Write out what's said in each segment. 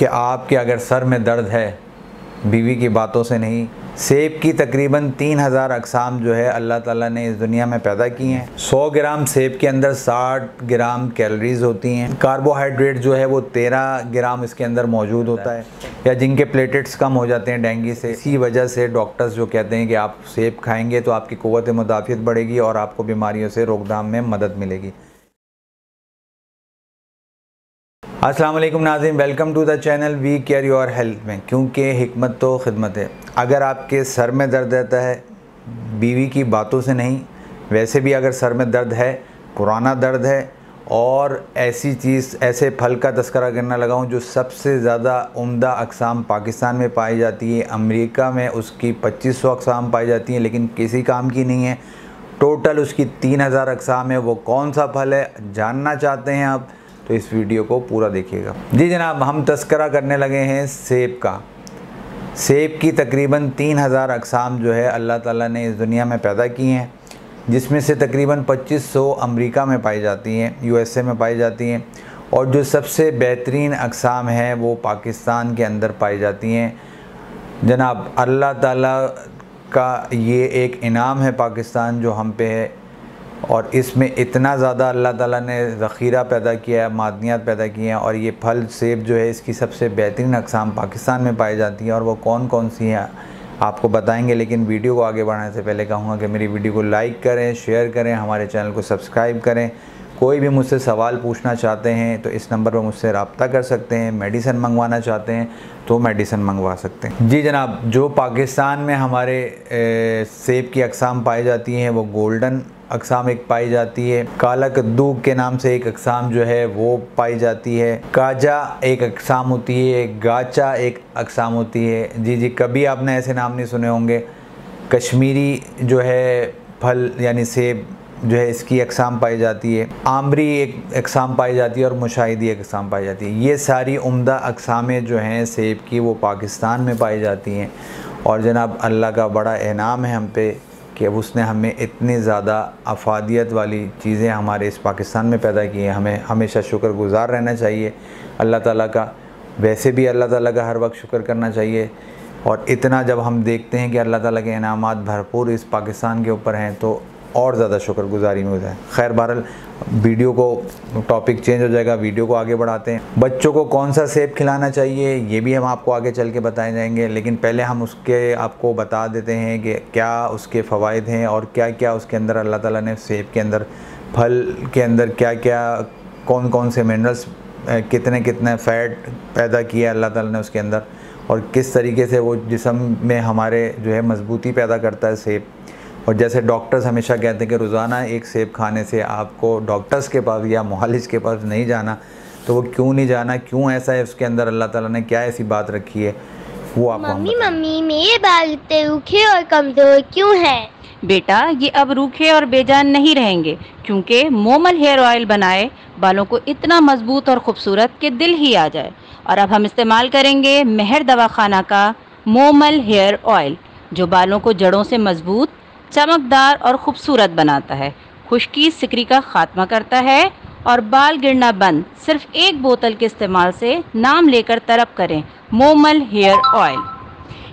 कि आपके अगर सर में दर्द है, बीवी की बातों से नहीं। सेब की तकरीबन 3000 अक़साम जो है अल्लाह ताला ने इस दुनिया में पैदा की हैं। 100 ग्राम सेब के अंदर 60 ग्राम कैलोरीज़ होती हैं। कार्बोहाइड्रेट जो है वो 13 ग्राम इसके अंदर मौजूद होता है। या जिनके प्लेटेट्स कम हो जाते हैं डेंगू से, इसी वजह से डॉक्टर्स जो कहते हैं कि आप सेब खाएंगे तो आपकी क़ुव्वत मुदाफ़ियत बढ़ेगी और आपको बीमारियों से रोकथाम में मदद मिलेगी। अस्सलाम वालेकुम नाज़रीन, welcome to the channel we care your health में, क्योंकि हिकमत तो खिदमत है। अगर आपके सर में दर्द रहता है, बीवी की बातों से नहीं, वैसे भी अगर सर में दर्द है, पुराना दर्द है और ऐसे फल का तस्करा करना लगा हूँ जो सबसे ज़्यादा उम्दा अक़साम पाकिस्तान में पाई जाती है, अमेरिका में उसकी 2500 अक़साम पाई जाती हैं, लेकिन किसी काम की नहीं है। टोटल उसकी 3000 अक़साम है। वो कौन सा फल है जानना चाहते हैं आप तो इस वीडियो को पूरा देखिएगा। जी जनाब, हम तस्करा करने लगे हैं सेब का। सेब की तकरीबन 3000 अक़साम जो है अल्लाह ताला ने इस दुनिया में पैदा की हैं, जिसमें से तकरीबन 2500 अमेरिका में पाई जाती हैं, यूएसए में पाई जाती हैं, और जो सबसे बेहतरीन अक़साम हैं वो पाकिस्तान के अंदर पाई जाती हैं। जनाब, अल्लाह ताला का ये एक इनाम है पाकिस्तान जो हम पे है, और इसमें इतना ज़्यादा अल्लाह ताला ने ज़ख़ीरा पैदा किया है, मादनियात पैदा किए हैं, और ये फल सेब जो है इसकी सबसे बेहतरीन अक़साम पाकिस्तान में पाई जाती हैं। और वो कौन कौन सी हैं आपको बताएंगे, लेकिन वीडियो को आगे बढ़ाने से पहले कहूँगा कि मेरी वीडियो को लाइक करें, शेयर करें, हमारे चैनल को सब्सक्राइब करें। कोई भी मुझसे सवाल पूछना चाहते हैं तो इस नंबर पर मुझसे रब्ता कर सकते हैं। मेडिसिन मंगवाना चाहते हैं तो मेडिसिन मंगवा सकते हैं। जी जनाब, जो पाकिस्तान में हमारे सेब की अक़साम पाई जाती हैं वो गोल्डन अक़साम एक पाई जाती है, काला कद्दू के नाम से एक अक़साम जो है वो पाई जाती है, काजा एक अक़साम होती है, गाचा एक अक़साम होती है। जी, कभी आपने ऐसे नाम नहीं सुने होंगे। कश्मीरी जो है फल यानी सेब जो है इसकी अक़साम पाई जाती है, आमरी एक अक़साम पाई जाती है और मुशाहिदी एक अक़साम पाई जाती है। ये सारी उम्दा अक़सामें जो हैं सेब की वो पाकिस्तान में पाई जाती हैं। और जनाब, अल्लाह का बड़ा इनाम है हम पे कि उसने हमें इतनी ज़्यादा अफादियत वाली चीज़ें हमारे इस पाकिस्तान में पैदा की हैं। हमें हमेशा शुक्रगुज़ार रहना चाहिए अल्लाह ताला का। वैसे भी अल्लाह ताला का हर वक्त शुक्र करना चाहिए, और इतना जब हम देखते हैं कि अल्लाह ताला के इनामात भरपूर इस पाकिस्तान के ऊपर हैं तो और ज़्यादा शुक्रगुजारी में हो जाए। खैर बहरहाल, वीडियो को टॉपिक चेंज हो जाएगा, वीडियो को आगे बढ़ाते हैं। बच्चों को कौन सा सेब खिलाना चाहिए ये भी हम आपको आगे चल के बताए जाएंगे, लेकिन पहले हम उसके आपको बता देते हैं कि क्या उसके फ़वाइद हैं और क्या क्या उसके अंदर अल्लाह ताला ने सेब के अंदर, फल के अंदर क्या क्या, कौन कौन से मिनरल्स, कितने कितने फ़ैट पैदा किया अल्लाह ताला ने उसके अंदर, और किस तरीके से वो जिस्म में हमारे जो है मजबूती पैदा करता है सेब। और जैसे डॉक्टर्स हमेशा कहते हैं कि रोज़ाना एक सेब खाने से आपको डॉक्टर्स के पास या मुआलिज के पास नहीं जाना, तो वो क्यों नहीं जाना, क्यों ऐसा है उसके अंदर, अल्लाह ताला ने क्या ऐसी बात रखी है वो आपको मम्मी मेरे बाल इतने रूखे और कमज़ोर क्यों हैं? बेटा, ये अब रूखे और बेजान नहीं रहेंगे, क्योंकि मोमल हेयर ऑयल बनाए बालों को इतना मजबूत और ख़ूबसूरत कि दिल ही आ जाए। और अब हम इस्तेमाल करेंगे महर दवाखाना का मोमल हेयर ऑयल, जो बालों को जड़ों से मजबूत, चमकदार और ख़ूबसूरत बनाता है, खुश्की सिकरी का ख़ात्मा करता है और बाल गिरना बंद। सिर्फ एक बोतल के इस्तेमाल से नाम लेकर तरफ करें Momal hair oil.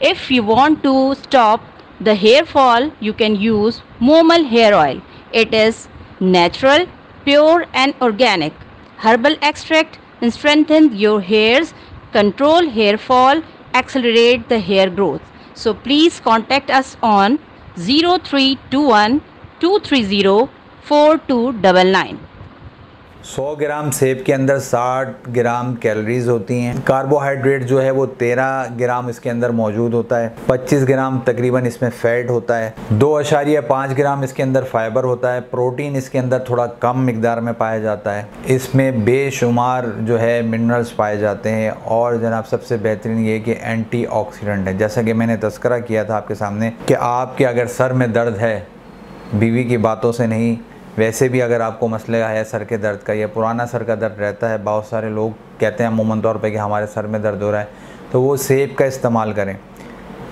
If you want to stop the hair fall you can use Momal hair oil. It is natural, pure and organic herbal extract strengthen your hairs, control hair fall, accelerate the hair growth. So please contact us on 0321 230 4299। 100 ग्राम सेब के अंदर 60 ग्राम calories होती हैं। Carbohydrate जो है वो 13 ग्राम इसके अंदर मौजूद होता है। 25 ग्राम तकरीबन इसमें फ़ैट होता है। 2.5 ग्राम इसके अंदर फाइबर होता है। प्रोटीन इसके अंदर थोड़ा कम मिकदार में पाया जाता है। इसमें बेशुमार जो है मिनरल्स पाए जाते हैं, और जनाब सबसे बेहतरीन ये कि एंटीऑक्सीडेंट है। जैसा कि मैंने तस्करा किया था आपके सामने कि आपके अगर सर में दर्द है, बीवी की बातों से नहीं, वैसे भी अगर आपको मसला है सर के दर्द का या पुराना सर का दर्द रहता है, बहुत सारे लोग कहते हैं अमूमन तौर पे कि हमारे सर में दर्द हो रहा है, तो वो सेब का इस्तेमाल करें।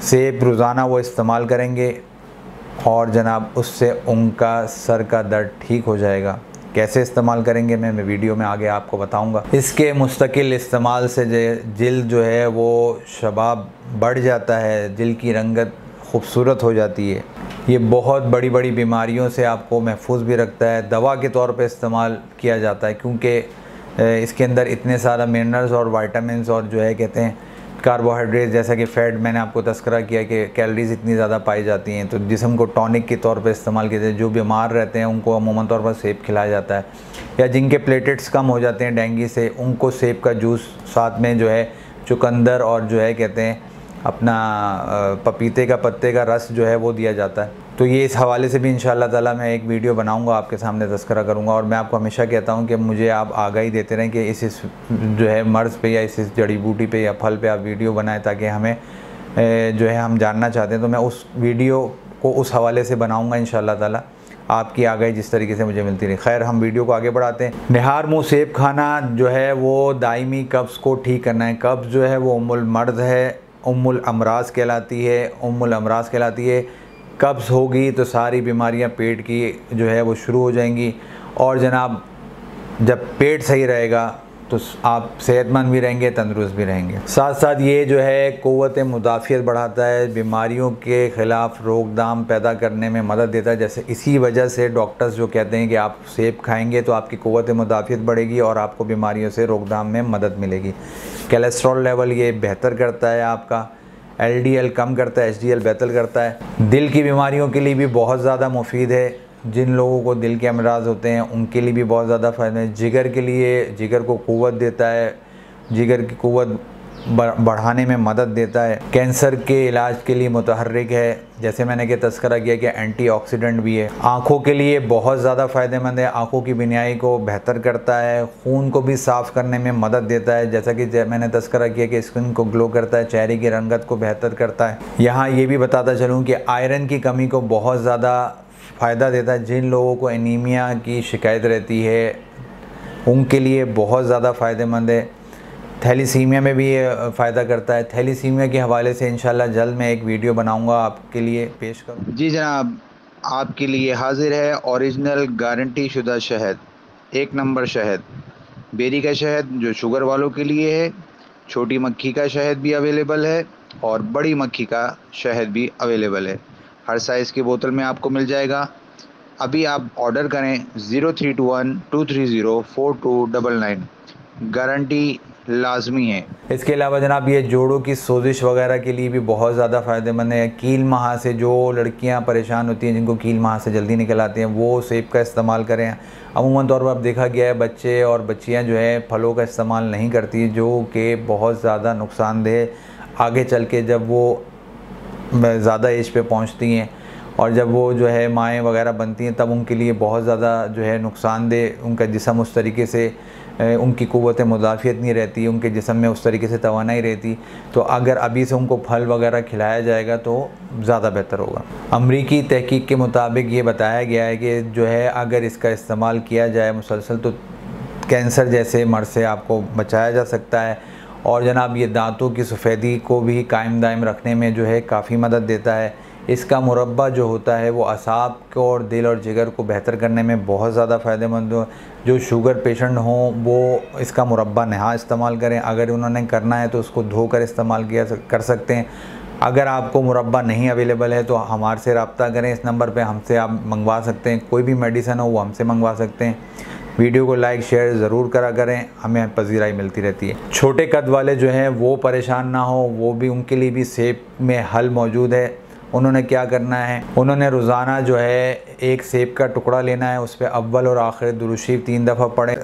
सेब रोज़ाना वो इस्तेमाल करेंगे और जनाब उससे उनका सर का दर्द ठीक हो जाएगा। कैसे इस्तेमाल करेंगे मैं वीडियो में आगे आपको बताऊंगा। इसके मुस्तकिल इस्तेमाल से जिल्द जो है वो शबाब बढ़ जाता है, जिल्द की रंगत खूबसूरत हो जाती है। ये बहुत बड़ी बड़ी बीमारियों से आपको महफूज भी रखता है। दवा के तौर पे इस्तेमाल किया जाता है क्योंकि इसके अंदर इतने सारा मिनरल्स और विटामिन्स और जो है कहते हैं कार्बोहाइड्रेट जैसा कि फ़ैट, मैंने आपको तस्करा किया कि कैलोरीज़ इतनी ज़्यादा पाई जाती हैं। तो जिस्म को टॉनिक के तौर पे इस्तेमाल किया जाता है। जो बीमार रहते हैं उनको अमूमन तौर पर सेब खिलाया जाता है, या जिनके प्लेटलेट्स कम हो जाते हैं डेंगू से, उनको सेब का जूस साथ में जो है चुकंदर और जो है कहते हैं अपना पपीते का पत्ते का रस जो है वो दिया जाता है। तो ये इस हवाले से भी इंशाअल्लाह ताला मैं एक वीडियो बनाऊंगा, आपके सामने तज़किरा करूंगा। और मैं आपको हमेशा कहता हूं कि मुझे आप आगाही देते रहें कि इस जो है मर्ज़ पे या इस जड़ी बूटी पे या फल पे आप वीडियो बनाएं, ताकि हमें जो है हम जानना चाहते हैं तो मैं उस वीडियो को उस हवाले से बनाऊँगा इंशाअल्लाह ताला, आपकी आगाही जिस तरीके से मुझे मिलती रही। खैर, हम वीडियो को आगे बढ़ाते हैं। निहार मुँह सेब खाना जो है वो दायमी कब्ज़ को ठीक करना है। कब्ज़ जो है वो उम्मुल मर्ज़ है, उम्मुल अमराज़ कहलाती है, उम्मुल अमराज़ कहलाती है। कब्ज़ होगी तो सारी बीमारियां पेट की जो है वो शुरू हो जाएंगी। और जनाब जब पेट सही रहेगा तो आप सेहतमंद भी रहेंगे, तंदुरुस्त भी रहेंगे। साथ साथ ये जो है क़ुव्वत मुदाफ़ियत बढ़ाता है, बीमारियों के ख़िलाफ़ रोकथाम पैदा करने में मदद देता है। जैसे इसी वजह से डॉक्टर्स जो कहते हैं कि आप सेब खाएंगे तो आपकी क़ुव्वत मुदाफ़ियत बढ़ेगी और आपको बीमारियों से रोकथाम में मदद मिलेगी। कोलेस्ट्रॉल लेवल ये बेहतर करता है, आपका LDL कम करता है, HDL बेहतर करता है। दिल की बीमारियों के लिए भी बहुत ज़्यादा मुफीद है। जिन लोगों को दिल के अमराज होते हैं उनके लिए भी बहुत ज़्यादा फ़ायदा है। जिगर के लिए, जिगर को क़ुव्वत देता है, जिगर की क़ुव्वत बढ़ाने में मदद देता है। कैंसर के इलाज के लिए मुतहर्रिक है, जैसे मैंने कि तज़किरा किया कि एंटीऑक्सीडेंट भी है। आँखों के लिए बहुत ज़्यादा फ़ायदेमंद है, आँखों की बिनाई को बेहतर करता है, खून को भी साफ़ करने में मदद देता है। जैसा कि मैंने तज़किरा किया कि स्किन को ग्लो करता है, चेहरे की रंगत को बेहतर करता है। यहाँ ये भी बताता चलूँ कि आयरन की कमी को बहुत ज़्यादा फ़ायदा देता है। जिन लोगों को एनीमिया की शिकायत रहती है उनके लिए बहुत ज़्यादा फ़ायदेमंद है। थैलीसीमिया में भी ये फ़ायदा करता है। थैलीसीमिया के हवाले से इंशाल्लाह जल्द मैं एक वीडियो बनाऊंगा, आपके लिए पेश करूँ। जी जनाब, आपके लिए हाजिर है ओरिजिनल गारंटी शुदा शहद, 1 नंबर शहद। बेरी का शहद जो शुगर वालों के लिए है, छोटी मक्खी का शहद भी अवेलेबल है और बड़ी मक्खी का शहद भी अवेलेबल है। हर साइज़ की बोतल में आपको मिल जाएगा। अभी आप ऑर्डर करें 0321-230-4299, गारंटी लाजमी है। इसके अलावा जनाब ये जोड़ों की सोजिश वगैरह के लिए भी बहुत ज़्यादा फ़ायदेमंद है। कील महासे, जो लड़कियां परेशान होती हैं, जिनको कील महासे जल्दी निकल आते हैं, वो सेब का इस्तेमाल करें। अमूमन तौर पर अब देखा गया है बच्चे और बच्चियां जो है फलों का इस्तेमाल नहीं करती, जो कि बहुत ज़्यादा नुकसानदेह आगे चल के जब वो ज़्यादा एज पे पहुँचती हैं और जब वो जो है माएँ वगैरह बनती हैं तब उनके लिए बहुत ज़्यादा जो है नुकसानदेह, उनका जिस्म उस तरीके से उनकी क़ुव्वत मुदाफ़ियत नहीं रहती, उनके जिस्म में उस तरीके से तवानाई रहती। तो अगर अभी से उनको फल वगैरह खिलाया जाएगा तो ज़्यादा बेहतर होगा। अमरीकी तहकीक के मुताबिक ये बताया गया है कि जो है अगर इसका इस्तेमाल किया जाए मुसलसल तो कैंसर जैसे मर्ज़ से आपको बचाया जा सकता है। और जनाब ये दांतों की सफ़ेदी को भी कायम दायम रखने में जो है काफ़ी मदद देता है। इसका मुरब्बा जो होता है वो असाब को और दिल और जिगर को बेहतर करने में बहुत ज़्यादा फ़ायदेमंद हो। जो शुगर पेशेंट हों वो इसका मुरब्बा नहा इस्तेमाल करें। अगर उन्होंने करना है तो उसको धोकर इस्तेमाल कर सकते हैं। अगर आपको मुरब्बा नहीं अवेलेबल है तो हमारे से रब्ता करें, इस नंबर पे हमसे आप मंगवा सकते हैं। कोई भी मेडिसिन हो वो हमसे मंगवा सकते हैं। वीडियो को लाइक शेयर ज़रूर करा करें, हमें पजीराई मिलती रहती है। छोटे कद वाले जो हैं वो परेशान ना हो, वो भी उनके लिए भी सेब में हल मौजूद है। उन्होंने क्या करना है, उन्होंने रोज़ाना जो है एक सेब का टुकड़ा लेना है, उस पर अव्वल और आखिर दुरूद शरीफ 3 दफ़ा पढ़ें।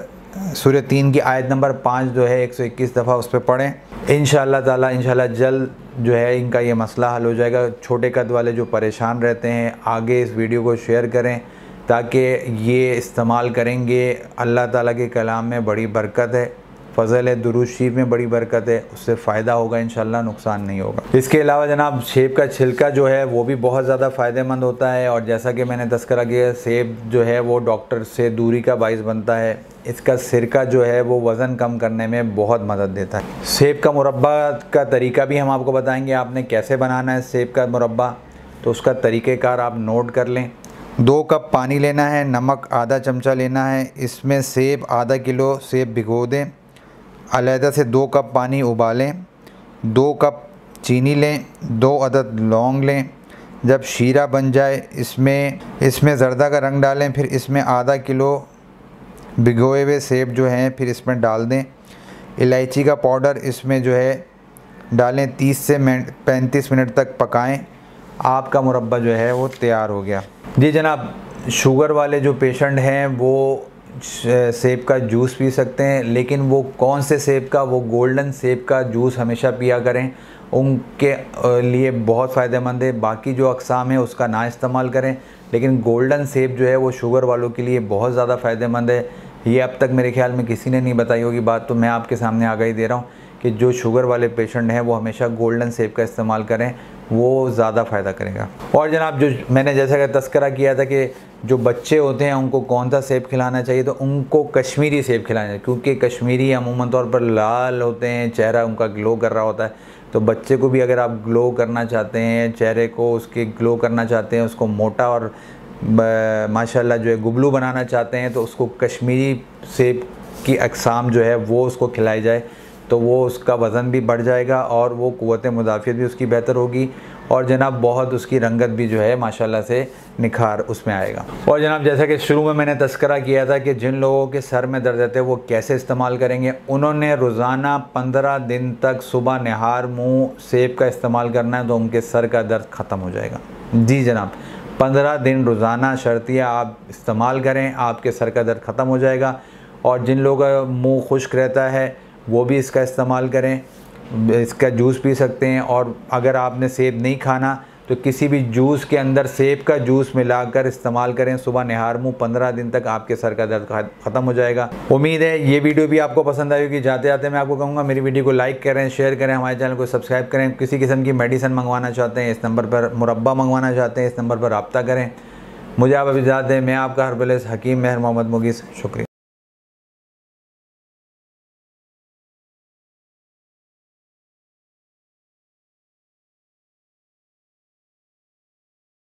सूरह 3 की आयत नंबर 5 जो है 121 दफ़ा उस पर पढ़ें। इंशाअल्लाह ताला इंशाअल्लाह जल्द जो है इनका ये मसला हल हो जाएगा। छोटे कद वाले जो परेशान रहते हैं आगे इस वीडियो को शेयर करें ताकि ये इस्तेमाल करेंगे। अल्लाह ताला के कलाम में बड़ी बरकत है, फ़ज़ल है, दुरूद शरीफ में बड़ी बरकत है, उससे फ़ायदा होगा इंशाअल्लाह, नुकसान नहीं होगा। इसके अलावा जनाब सेब का छिलका जो है वो भी बहुत ज़्यादा फ़ायदेमंद होता है। और जैसा कि मैंने तज़किरा किया, सेब जो है वो डॉक्टर से दूरी का बाइस बनता है। इसका सिरका जो है वो वज़न कम करने में बहुत मदद देता है। सेब का मुरब्बा का तरीका भी हम आपको बताएँगे, आपने कैसे बनाना है सेब का मुरब्बा, तो उसका तरीक़ेकार आप नोट कर लें। 2 कप पानी लेना है, नमक आधा चमचा लेना है, इसमें सेब आधा किलो सेब भिगो दें, अलहदा से 2 कप पानी उबालें, 2 कप चीनी लें, 2 अदद लौंग लें। जब शीरा बन जाए इसमें ज़र्दा का रंग डालें, फिर इसमें आधा किलो भिगोए हुए सेब जो हैं फिर इसमें डाल दें। इलायची का पाउडर इसमें जो है डालें, 30 से 35 मिनट तक पकाएं। आपका मुरब्बा जो है वो तैयार हो गया। जी जनाब, शुगर वाले जो पेशेंट हैं वो सेब का जूस पी सकते हैं, लेकिन वो कौन से सेब का? वो गोल्डन सेब का जूस हमेशा पिया करें, उनके लिए बहुत फ़ायदेमंद है। बाकी जो अक़साम है उसका ना इस्तेमाल करें, लेकिन गोल्डन सेब जो है वो शुगर वालों के लिए बहुत ज़्यादा फ़ायदेमंद है। ये अब तक मेरे ख्याल में किसी ने नहीं बताई होगी बात, तो मैं आपके सामने आगाही दे रहा हूँ कि जो शुगर वाले पेशेंट हैं वो हमेशा गोल्डन सेब का इस्तेमाल करें, वो ज़्यादा फ़ायदा करेगा। और जनाब, जो मैंने जैसा कि तस्करा किया था कि जो बच्चे होते हैं उनको कौन सा सेब खिलाना चाहिए, तो उनको कश्मीरी सेब खिलाना चाहिए, क्योंकि कश्मीरी अमूमन तौर पर लाल होते हैं, चेहरा उनका ग्लो कर रहा होता है। तो बच्चे को भी अगर आप ग्लो करना चाहते हैं, चेहरे को उसके ग्लो करना चाहते हैं, उसको मोटा और माशाल्लाह जो है गुबलू बनाना चाहते हैं, तो उसको कश्मीरी सेब की अक़साम जो है वो उसको खिलाई जाए, तो वो उसका वज़न भी बढ़ जाएगा और वो क़ुव्वत मुदाफ़ियत भी उसकी बेहतर होगी, और जनाब बहुत उसकी रंगत भी जो है माशाल्लाह से निखार उसमें आएगा। और जनाब, जैसा कि शुरू में मैंने तस्करा किया था कि जिन लोगों के सर में दर्द रहते हैं वो कैसे इस्तेमाल करेंगे, उन्होंने रोज़ाना 15 दिन तक सुबह नहार मुँह सेब का इस्तेमाल करना है, तो उनके सर का दर्द ख़त्म हो जाएगा। जी जनाब, 15 दिन रोज़ाना शर्तिया आप इस्तेमाल करें, आपके सर का दर्द ख़त्म हो जाएगा। और जिन लोगों का मुँह खुश्क रहता है वो भी इसका इस्तेमाल करें, इसका जूस पी सकते हैं। और अगर आपने सेब नहीं खाना तो किसी भी जूस के अंदर सेब का जूस मिलाकर इस्तेमाल करें सुबह नहार मुँह, 15 दिन तक आपके सर का दर्द ख़त्म हो जाएगा। उम्मीद है ये वीडियो भी आपको पसंद आई होगी। जाते जाते मैं आपको कहूँगा मेरी वीडियो को लाइक करें, शेयर करें, हमारे चैनल को सब्सक्राइब करें। किसी किस्म की मेडिसिन मंगवाना चाहते हैं इस नंबर पर, मुरब्बा मंगवाना चाहते हैं इस नंबर पर रब्ता करें। मुझे आप अभी इजाज़त दें। मैं आपका हरबलिस्ट हकीम महर मोहम्मद मुगीस, शुक्रिया।